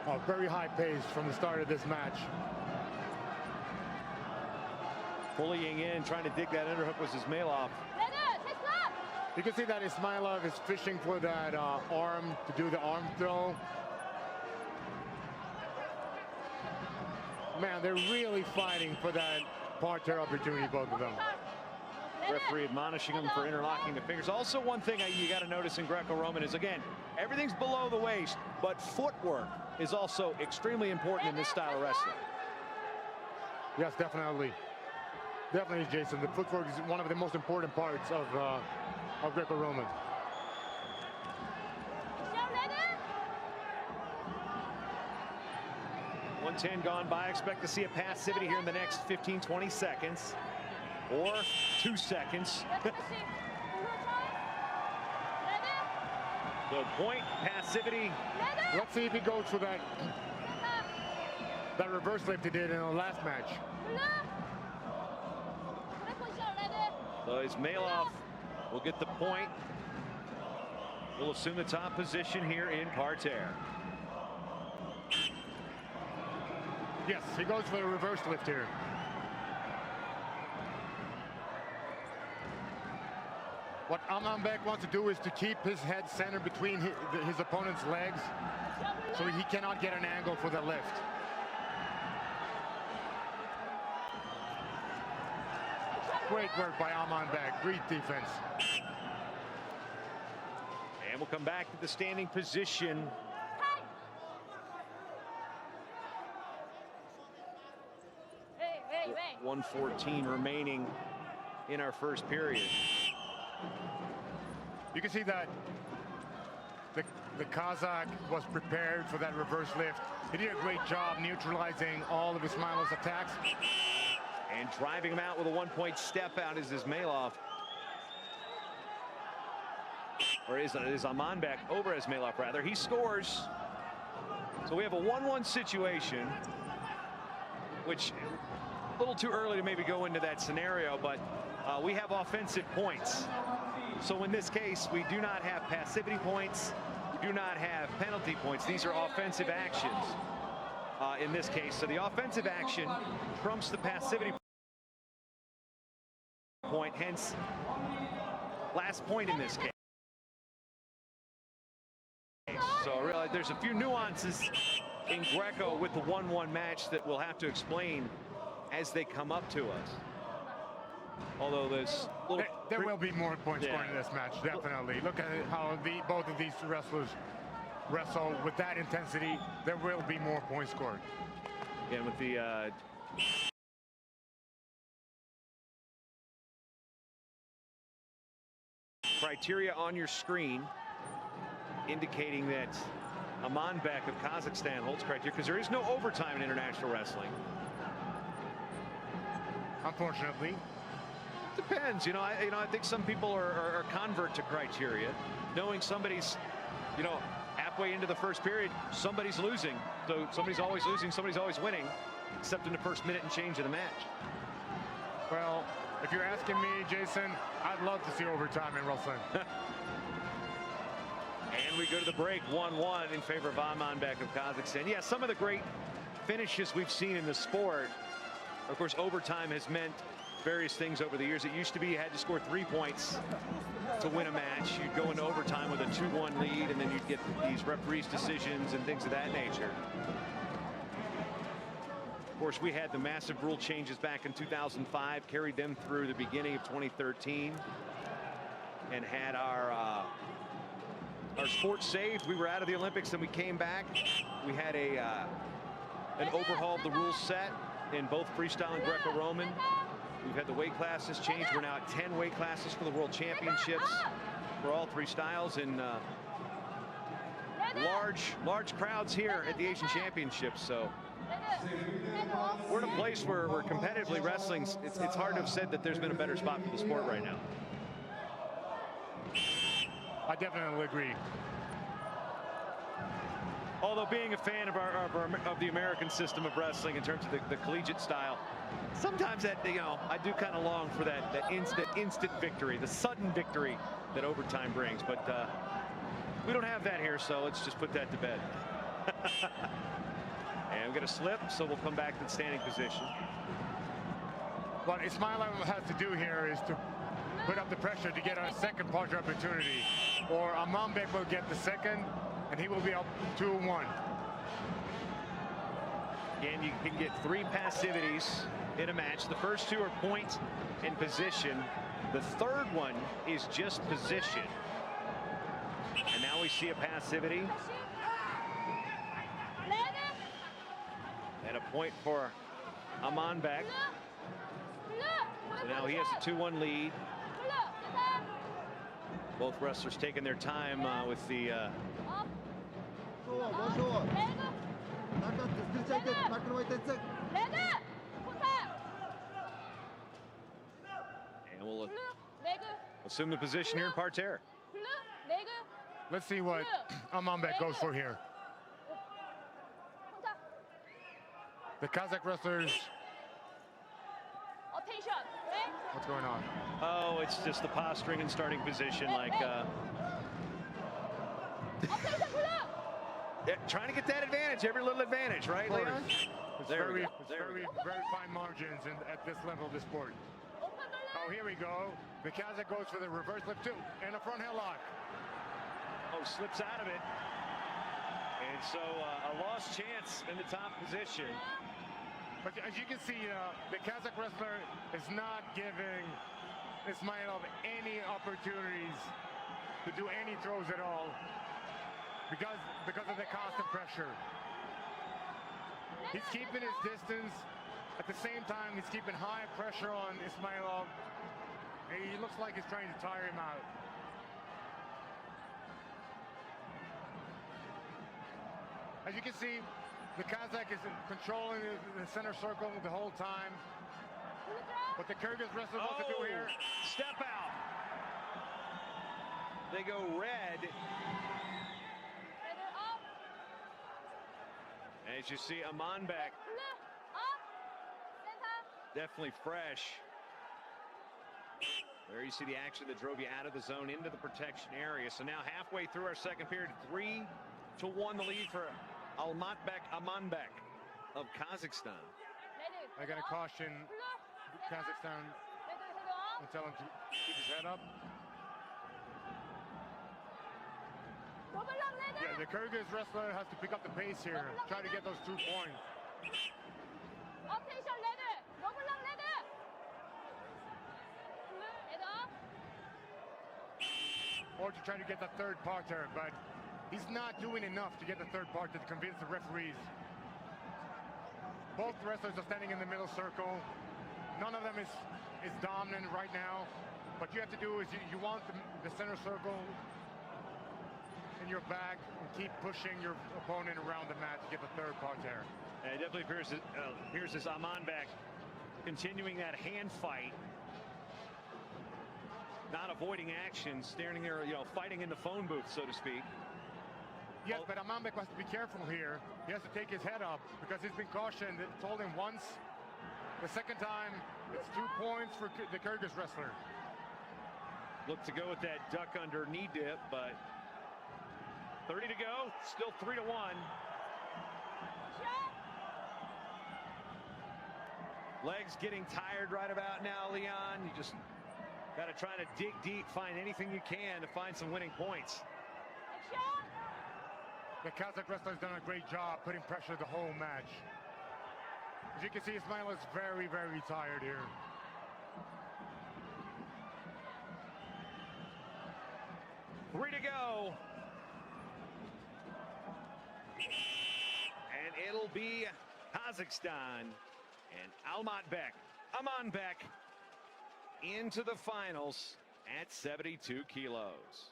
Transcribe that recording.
a very high pace from the start of this match. Bullying in, trying to dig that underhook was Ismailov. You can see that Ismailov is fishing for that arm to do the arm throw. Man, they're really fighting for that parterre opportunity, both of them. Referee admonishing him for interlocking the fingers. Also, one thing you got to notice in Greco-Roman is, again, everything's below the waist, but footwork is also extremely important in this style of wrestling. Yes, definitely. Definitely, Jason. The footwork is one of the most important parts of Greco-Roman. 1:10 gone by. Expect to see a passivity here in the next 15-20 seconds. Or 2 seconds. So point, passivity. Let's see if he goes for that reverse lift he did in the last match. So Ismailov will get the point. Will assume the top position here in parterre. Yes, he goes for the reverse lift here. What Amanbek wants to do is to keep his head centered between his opponent's legs, so he cannot get an angle for the lift. Great work by Amanbek, great defense. And we'll come back to the standing position. Hey. 1:14 remaining in our first period. You can see that the Kazakh was prepared for that reverse lift. He did a great job neutralizing all of Ismailov's attacks. And driving him out with a 1-point step out is Ismailov. Or is Amanbek over Ismailov, rather. He scores. So we have a 1-1 situation, which a little too early to maybe go into that scenario, but we have offensive points. So in this case, we do not have passivity points. We do not have penalty points. These are offensive actions in this case. So the offensive action trumps the passivity point, hence last point in this case. So really, there's a few nuances in Greco with the 1-1 match that we'll have to explain as they come up to us. Although there's there will be more points scored in this match, definitely. Look at how both of these wrestlers wrestle with that intensity. There will be more points scored. Again, with the criteria on your screen indicating that Amanbek of Kazakhstan holds criteria, because there is no overtime in international wrestling. Unfortunately. Depends, you know. I think some people are convert to criteria, knowing somebody's, halfway into the first period, somebody's losing. So somebody's always losing, somebody's always winning, except in the first minute and change of the match. Well, if you're asking me, Jason, I'd love to see overtime in wrestling. And we go to the break, 1-1 in favor of Amanbek of Kazakhstan. Yeah, some of the great finishes we've seen in the sport. Of course, overtime has meant various things over the years. It used to be you had to score 3 points to win a match. You'd go into overtime with a 2-1 lead, and then you'd get these referees' decisions and things of that nature. Of course, we had the massive rule changes back in 2005, carried them through the beginning of 2013, and had our sport saved. We were out of the Olympics, and we came back. We had an overhaul of the rule set in both freestyle and Greco-Roman. We've had the weight classes changed. We're now at 10 weight classes for the World Championships for all three styles, and large crowds here at the Asian Championships. So we're in a place where competitively wrestling, it's hard to have said that there's been a better spot for the sport right now. I definitely agree. Although being a fan of the American system of wrestling in terms of the collegiate style, sometimes that, I do kind of long for that instant victory, the sudden victory that overtime brings. But we don't have that here, so let's just put that to bed. And we're going to slip, so we'll come back to the standing position. What Ismailov has to do here is to put up the pressure to get a second partner opportunity, or Amanbek will get the second, and he will be up 2-1. And you can get 3 passivities in a match. The first 2 are point and position. The third one is just position. And now we see a passivity. And a point for Amanbek. So now he has a 2-1 lead. Both wrestlers taking their time with the and we'll assume the position here in parterre. Let's see what Amanbek goes for here. The Kazakh wrestlers. What's going on? Oh, it's just the posturing and starting position, like trying to get that advantage, every little advantage, right, Leon? It's very fine margins at this level of the sport. Oh, here we go. The Kazakh goes for the reverse flip 2 and a front headlock. Oh, slips out of it. And so a lost chance in the top position. But as you can see, the Kazakh wrestler is not giving Ismailov any opportunities to do any throws at all because of the constant pressure. He's keeping his distance. At the same time, he's keeping high pressure on Ismailov. And he looks like he's trying to tire him out. As you can see, the Kazakh is controlling the center circle the whole time. What the Kyrgyz wrestler wants to do here. Step out. They go red. As you see, Amanbek definitely fresh. There you see the action that drove you out of the zone into the protection area. So now halfway through our second period, 3-1 the lead for Almatbek Amanbek of Kazakhstan. I got to caution Kazakhstan and tell him to keep his head up. Yeah, the Kyrgyz wrestler has to pick up the pace here, try to get those 2 points. Or to try to get the third parter, but he's not doing enough to get the third parter to convince the referees. Both wrestlers are standing in the middle circle. None of them is dominant right now. What you have to do is you want the center circle in your back and keep pushing your opponent around the mat to get the third parter. It definitely appears as Amanbek continuing that hand fight. Not avoiding action, standing there, fighting in the phone booth, so to speak. Yes, but Amanbek has to be careful here. He has to take his head up because he's been cautioned. It told him once. The second time, it's 2 points for the Kyrgyz wrestler. Look to go with that duck under knee dip, but 30 to go, still 3-1. Legs getting tired right about now, Leon. You just got to try to dig deep, find anything you can to find some winning points. The Kazakh wrestler's done a great job putting pressure the whole match. As you can see, Ismailov is very, very tired here. Three to go. And it'll be Kazakhstan and Amanbek into the finals at 72 kilos.